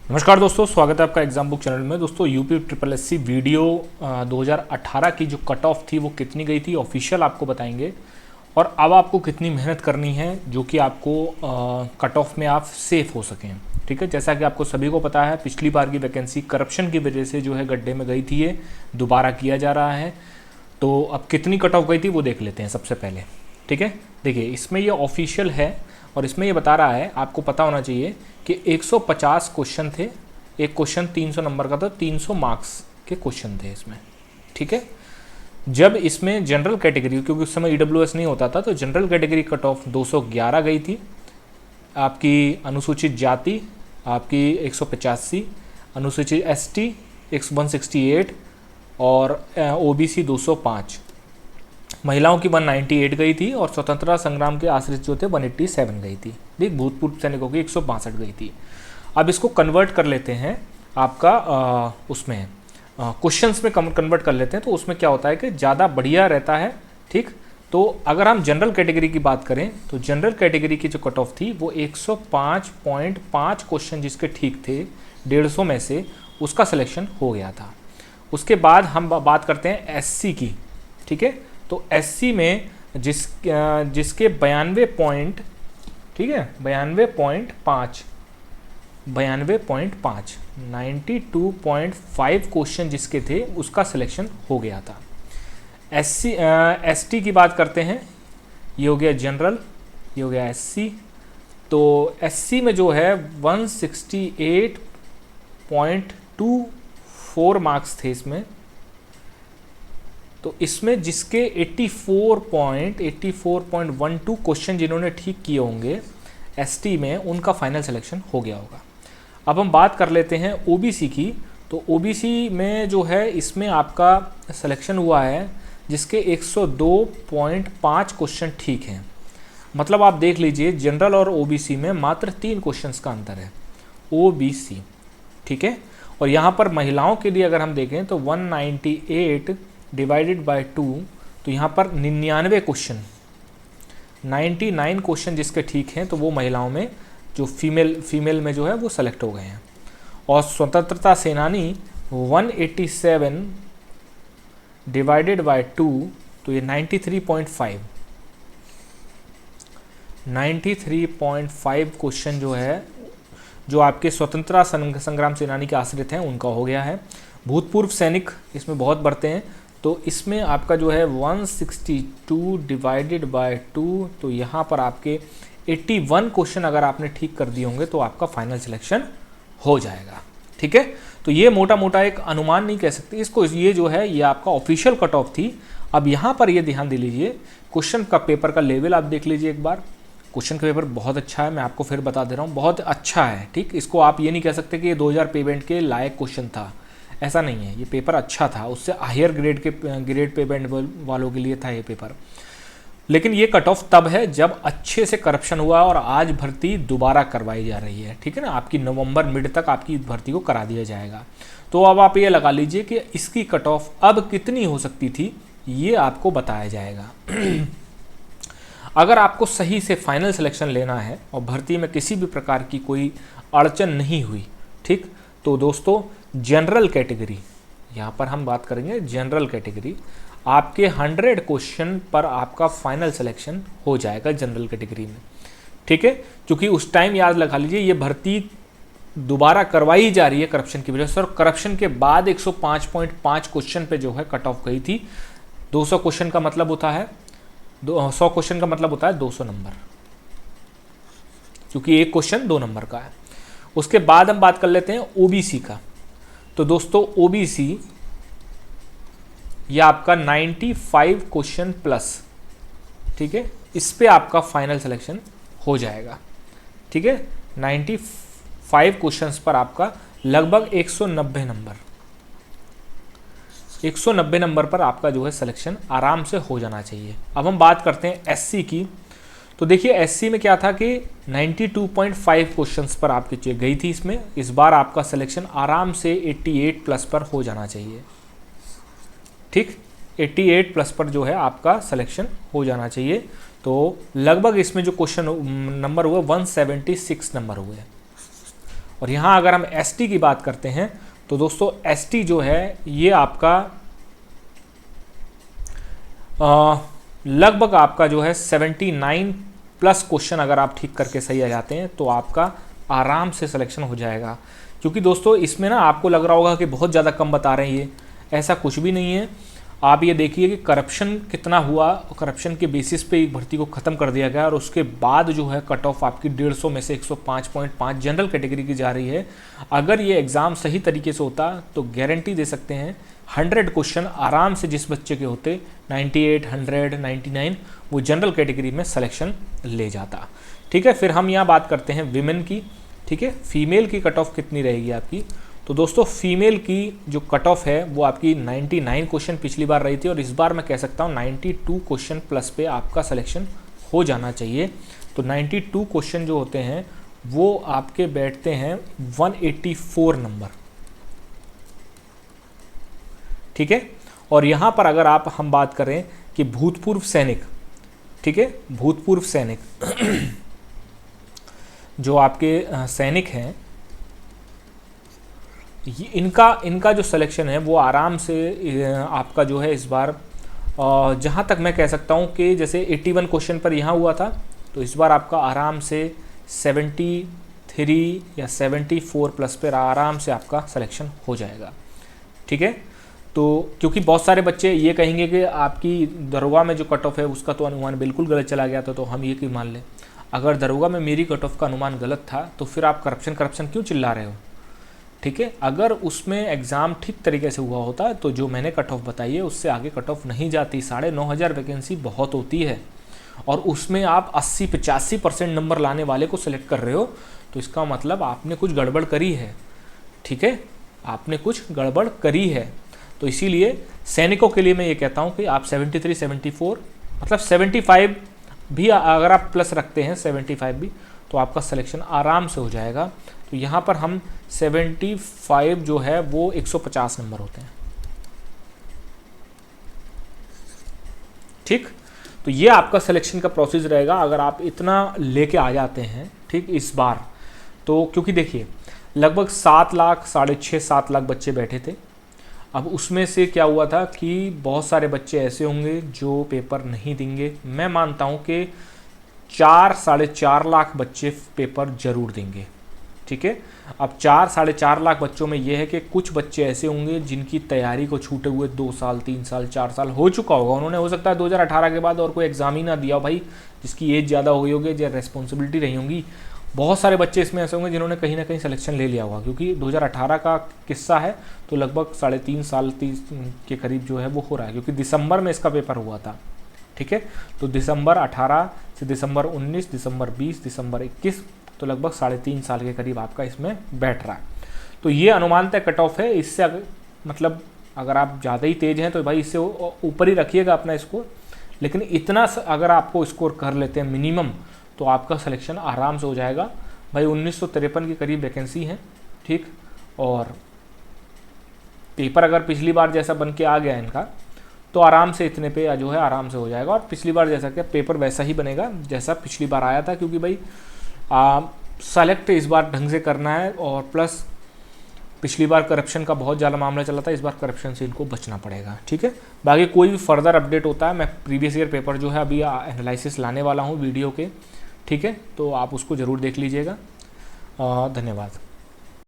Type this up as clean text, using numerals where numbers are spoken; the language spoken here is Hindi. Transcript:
नमस्कार दोस्तों, स्वागत है आपका एग्जाम बुक चैनल में। दोस्तों यूपी ट्रिपल एससी वीडियो 2018 की जो कट ऑफ थी वो कितनी गई थी ऑफिशियल आपको बताएंगे, और अब आपको कितनी मेहनत करनी है जो कि आपको कट ऑफ में आप सेफ हो सकें। ठीक है, जैसा कि आपको सभी को पता है पिछली बार की वैकेंसी करप्शन की वजह से जो है गड्ढे में गई थी, ये दोबारा किया जा रहा है। तो अब कितनी कट ऑफ गई थी वो देख लेते हैं सबसे पहले। ठीक है, देखिए इसमें ये ऑफिशियल है और इसमें ये बता रहा है, आपको पता होना चाहिए कि 150 क्वेश्चन थे। एक क्वेश्चन 300 नंबर का था, 300 मार्क्स के क्वेश्चन थे इसमें। ठीक है, जब इसमें जनरल कैटेगरी, क्योंकि उस समय ईडब्ल्यूएस नहीं होता था, तो जनरल कैटेगरी कट ऑफ 211 गई थी। आपकी अनुसूचित जाति आपकी 185, अनुसूचित एसटी 168 और ओबीसी 205, महिलाओं की 198 गई थी और स्वतंत्रता संग्राम के आश्रित जो थे 187 गई थी। देख, भूतपूर्व सैनिकों की 162 गई थी। अब इसको कन्वर्ट कर लेते हैं आपका उसमें क्वेश्चंस में कन्वर्ट कर लेते हैं, तो उसमें क्या होता है कि ज़्यादा बढ़िया रहता है। ठीक, तो अगर हम जनरल कैटेगरी की बात करें तो जनरल कैटेगरी की जो कट ऑफ थी वो 105.5 क्वेश्चन जिसके ठीक थे 150 में से, उसका सिलेक्शन हो गया था। उसके बाद हम बात करते हैं एससी की। ठीक है, तो एससी में जिसके 92 पॉइंट, ठीक है 92.5 92.5 क्वेश्चन जिसके थे उसका सिलेक्शन हो गया था। एसटी की बात करते हैं, ये हो गया जनरल, ये हो गया एससी। तो एससी में जो है 168.24 मार्क्स थे इसमें। तो इसमें जिसके 84.12 क्वेश्चन जिन्होंने ठीक किए होंगे एसटी में, उनका फाइनल सिलेक्शन हो गया होगा। अब हम बात कर लेते हैं ओबीसी की। तो ओबीसी में जो है इसमें आपका सिलेक्शन हुआ है जिसके 102.5 क्वेश्चन ठीक हैं। मतलब आप देख लीजिए जनरल और ओबीसी में मात्र 3 क्वेश्चंस का अंतर है, ओबीसी। ठीक है, और यहाँ पर महिलाओं के लिए अगर हम देखें तो 198 डिवाइडेड बाय 2, तो यहाँ पर 99 क्वेश्चन, 99 क्वेश्चन जिसके ठीक हैं, तो वो महिलाओं में जो फीमेल में जो है वो सेलेक्ट हो गए हैं। और स्वतंत्रता सेनानी 187 डिवाइडेड बाय 2, तो ये 93.5 क्वेश्चन जो है जो आपके स्वतंत्रता संग्राम सेनानी के आश्रित हैं उनका हो गया है। भूतपूर्व सैनिक इसमें बहुत बढ़ते हैं, तो इसमें आपका जो है 162 डिवाइडेड बाय 2, तो यहाँ पर आपके 81 क्वेश्चन अगर आपने ठीक कर दिए होंगे तो आपका फाइनल सिलेक्शन हो जाएगा। ठीक है, तो ये मोटा मोटा एक अनुमान नहीं कह सकते इसको, ये जो है ये आपका ऑफिशियल कट ऑफ थी। अब यहाँ पर ये ध्यान दे लीजिए, क्वेश्चन का पेपर का लेवल आप देख लीजिए एक बार। क्वेश्चन का पेपर बहुत अच्छा है, मैं आपको फिर बता दे रहा हूँ, बहुत अच्छा है। ठीक, इसको आप ये नहीं कह सकते कि ये 2000 पेमेंट के लायक क्वेश्चन था, ऐसा नहीं है। ये पेपर अच्छा था, उससे हायर ग्रेड पे बैंड वालों के लिए था ये पेपर। लेकिन ये कट ऑफ तब है जब अच्छे से करप्शन हुआ और आज भर्ती दोबारा करवाई जा रही है। ठीक है ना, आपकी नवंबर मिड तक आपकी भर्ती को करा दिया जाएगा। तो अब आप ये लगा लीजिए कि इसकी कट ऑफ अब कितनी हो सकती थी, ये आपको बताया जाएगा। अगर आपको सही से फाइनल सिलेक्शन लेना है और भर्ती में किसी भी प्रकार की कोई अड़चन नहीं हुई, ठीक, तो दोस्तों जनरल कैटेगरी, यहाँ पर हम बात करेंगे जनरल कैटेगरी, आपके 100 क्वेश्चन पर आपका फाइनल सिलेक्शन हो जाएगा जनरल कैटेगरी में। ठीक है, क्योंकि उस टाइम याद लगा लीजिए ये भर्ती दोबारा करवाई जा रही है करप्शन की वजह से, और करप्शन के बाद 105.5 क्वेश्चन पे जो है कट ऑफ गई थी। 200 क्वेश्चन का मतलब होता है 100 क्वेश्चन का मतलब होता है 200 नंबर, क्योंकि एक क्वेश्चन 2 नंबर का है। उसके बाद हम बात कर लेते हैं ओबीसी का। तो दोस्तों ओबीसी यह आपका 95 क्वेश्चन प्लस, ठीक है, इस पे आपका फाइनल सिलेक्शन हो जाएगा। ठीक है, 95 क्वेश्चंस पर आपका लगभग 190 नंबर पर आपका जो है सिलेक्शन आराम से हो जाना चाहिए। अब हम बात करते हैं एससी की। तो देखिए एससी में क्या था कि 92.5 क्वेश्चंस पर आपकी गई थी इसमें। इस बार आपका सिलेक्शन आराम से 88 प्लस पर हो जाना चाहिए। ठीक, 88 प्लस पर जो है आपका सिलेक्शन हो जाना चाहिए। तो लगभग इसमें जो क्वेश्चन नंबर हुए 176 नंबर हुए। और यहाँ अगर हम एसटी की बात करते हैं तो दोस्तों एसटी जो है ये आपका लगभग आपका जो है 79 प्लस क्वेश्चन अगर आप ठीक करके सही आ जाते हैं तो आपका आराम से सिलेक्शन हो जाएगा। क्योंकि दोस्तों इसमें ना आपको लग रहा होगा कि बहुत ज़्यादा कम बता रहे हैं, ये ऐसा कुछ भी नहीं है। आप ये देखिए कि करप्शन कितना हुआ, करप्शन के बेसिस पे भर्ती को ख़त्म कर दिया गया और उसके बाद जो है कट ऑफ आपकी 150 में से 105.5 जनरल कैटेगरी की जा रही है। अगर ये एग्ज़ाम सही तरीके से होता तो गारंटी दे सकते हैं 100 क्वेश्चन आराम से जिस बच्चे के होते 98, 100, 99 वो जनरल कैटेगरी में सिलेक्शन ले जाता। ठीक है, फिर हम यहाँ बात करते हैं विमेन की। ठीक है, फीमेल की कट ऑफ कितनी रहेगी आपकी? तो दोस्तों फीमेल की जो कट ऑफ है वो आपकी 99 क्वेश्चन पिछली बार रही थी और इस बार मैं कह सकता हूँ 92 क्वेश्चन प्लस पे आपका सिलेक्शन हो जाना चाहिए। तो 92 क्वेश्चन जो होते हैं वो आपके बैठते हैं 184 नंबर। ठीक है, और यहाँ पर अगर हम बात करें कि भूतपूर्व सैनिक, ठीक है, भूतपूर्व सैनिक जो आपके सैनिक हैं इनका जो सिलेक्शन है वो आराम से आपका जो है इस बार जहाँ तक मैं कह सकता हूँ कि जैसे 81 क्वेश्चन पर यहाँ हुआ था तो इस बार आपका आराम से 73 या 74 प्लस पर आराम से आपका सिलेक्शन हो जाएगा। ठीक है, तो क्योंकि बहुत सारे बच्चे ये कहेंगे कि आपकी दरोगा में जो कट ऑफ है उसका तो अनुमान बिल्कुल गलत चला गया था, तो हम ये क्यों मान लें? अगर दरोगा में मेरी कट ऑफ का अनुमान गलत था तो फिर आप करप्शन क्यों चिल्ला रहे हो? ठीक है, अगर उसमें एग्ज़ाम ठीक तरीके से हुआ होता तो जो मैंने कट ऑफ बताई है उससे आगे कट ऑफ नहीं जाती। 9,500 वैकेंसी बहुत होती है और उसमें आप 80-85% नंबर लाने वाले को सिलेक्ट कर रहे हो तो इसका मतलब आपने कुछ गड़बड़ करी है। ठीक है, आपने कुछ गड़बड़ करी है। तो इसीलिए सैनिकों के लिए मैं ये कहता हूँ कि आप 73, 74 मतलब 75 भी अगर आप प्लस रखते हैं 75 भी तो आपका सिलेक्शन आराम से हो जाएगा। तो यहाँ पर हम 75 जो है वो 150 नंबर होते हैं। ठीक, तो ये आपका सिलेक्शन का प्रोसेस रहेगा अगर आप इतना लेके आ जाते हैं। ठीक, इस बार तो क्योंकि देखिए लगभग 7 लाख 6.5-7 लाख बच्चे बैठे थे। अब उसमें से क्या हुआ था कि बहुत सारे बच्चे ऐसे होंगे जो पेपर नहीं देंगे। मैं मानता हूँ कि 4-4.5 लाख बच्चे पेपर जरूर देंगे। ठीक है, अब 4-4.5 लाख बच्चों में यह है कि कुछ बच्चे ऐसे होंगे जिनकी तैयारी को छूटे हुए 2 साल 3 साल 4 साल हो चुका होगा। उन्होंने हो सकता है 2018 के बाद और कोई एग्जाम ही ना दिया हो भाई, जिसकी एज ज़्यादा हो गई होगी या रेस्पॉन्सिबिलिटी रही होंगी। बहुत सारे बच्चे इसमें ऐसे होंगे जिन्होंने कहीं ना कहीं सिलेक्शन ले लिया होगा, क्योंकि 2018 का किस्सा है तो लगभग 3.5 साल 30 के करीब जो है वो हो रहा है, क्योंकि दिसंबर में इसका पेपर हुआ था। ठीक है, तो दिसंबर 18 से दिसंबर 19, दिसंबर 20, दिसंबर 21, तो लगभग 3.5 साल के करीब आपका इसमें बैठ रहा है। तो ये अनुमानतः कट ऑफ है। इससे मतलब अगर आप ज़्यादा ही तेज़ हैं तो भाई इससे ऊपर ही रखिएगा अपना स्कोर, लेकिन इतना अगर आपको स्कोर कर लेते हैं मिनिमम तो आपका सिलेक्शन आराम से हो जाएगा। भाई 1953 के करीब वैकेंसी है। ठीक, और पेपर अगर पिछली बार जैसा बन के आ गया इनका तो आराम से इतने पे जो है आराम से हो जाएगा। और पिछली बार जैसा कि पेपर वैसा ही बनेगा जैसा पिछली बार आया था, क्योंकि भाई सेलेक्ट इस बार ढंग से करना है और प्लस पिछली बार करप्शन का बहुत ज़्यादा मामला चला था, इस बार करप्शन से इनको बचना पड़ेगा। ठीक है, बाकी कोई भी फर्दर अपडेट होता है मैं प्रीवियस ईयर पेपर जो है अभी एनालिसिस लाने वाला हूँ वीडियो के। ठीक है, तो आप उसको ज़रूर देख लीजिएगा। धन्यवाद।